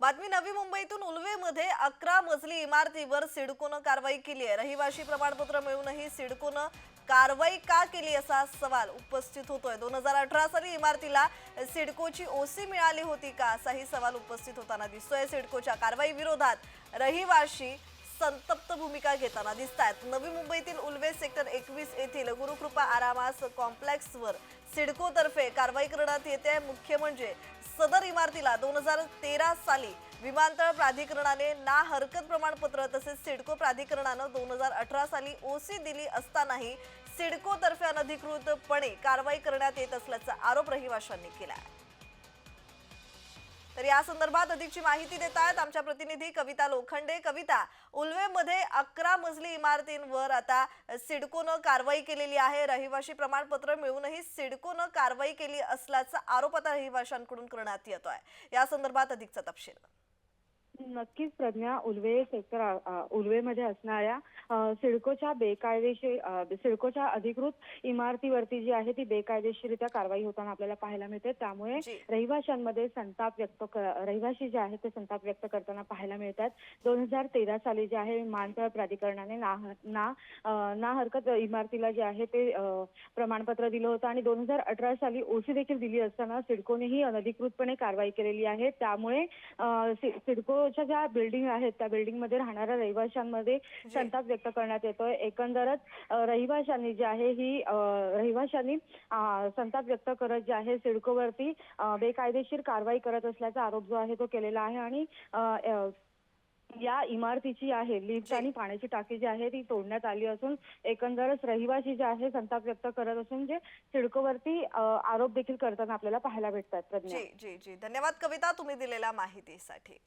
बातमी नवी मुंबईतून उल्वेमध्ये 11 मजली इमारतीवर सिडकोनं कारवाई केली आहे। रहिवाशी प्रमाणपत्र मिळूनही सिडकोनं कारवाई का केली असा सवाल उपस्थित होतोय। 2018 साली इमारतीला सिडकोची ओसी मिळाली होती का असाही सवाल उपस्थित होताना दिसतोय। सिडकोच्या कारवाई विरोधात रहिवाशी संतप्त भूमिका घेताना दिसतात। नवी मुंबईतील उल्वे सेक्टर 21 येथील गुरुकृपा आरामास कॉम्प्लेक्सवर सिडकोतर्फे कारवाई करण्यात येते। मुख्य म्हणजे सदर इमारतीला 2013 साली विमानतळ प्राधिकरणाने ना हरकत प्रमाणपत्र तसेच सिडको प्राधिकरणाने 2018 साली ओसी दिली असतानाही सिडकोतर्फे अनधिकृतपणे कारवाई करण्यात येत असल्याचा आरोप रहिवाशांनी केला आहे। तर या संदर्भात अधिकची माहिती देत आहेत आमच्या प्रतिनिधी कविता लोखंडे। कविता, उल्वेमध्ये 11 मजली इमारतींवर आता सिडकोनं कारवाई केलेली आहे। रहिवाशी प्रमाणपत्र मिळूनही सिडकोनं कारवाई केली असल्याचा आरोप आता रहिवाशांकडून करण्यात येतोय। या संदर्भात अधिकचा तपशील। नक्कीच प्रज्ञा, उल्वेमध्ये असणाऱ्या सिडकोच्या अधिकृत इमारतीवरती जी आहे ती बेकायदेशीरित्या कारवाई होताना आपल्याला पाहायला मिळते। त्यामुळे रहिवाशांमध्ये रहिवाशी जे आहेत ते संताप व्यक्त करताना पाहायला मिळतात। 2013 साली जे आहे विमानतळ प्राधिकरणाने ना हरकत इमारतीला जे आहे ते प्रमाणपत्र दिलं होतं आणि 2018 साली ओसी देखील दिली असताना सिडकोनेही अनधिकृतपणे कारवाई केलेली आहे। त्यामुळे सिडकोच्या ज्या बिल्डिंग आहेत त्या बिल्डिंगमध्ये राहणाऱ्या रहिवाशांमध्ये संताप व्यक्त करण्यात येतोय। एकंदरच रहिवाशांनी संताप व्यक्त करत जे आहे सिडकोवरती बेकायदेशीर कारवाई करत असल्याचा आरोप जो आहे तो केलेला आहे आणि या इमारतीची आहे लिफ्ट आणि पाण्याची टाकी जी आहे ती तोडण्यात आली असून एकंदरच रहिवासी जे आहे संताप व्यक्त करत असून जे सिडकोवरती आरोप देखील करताना आपल्याला पाहायला भेटतात। प्रज्ञा जी जी जी धन्यवाद कविता, तुम्ही दिलेल्या माहितीसाठी।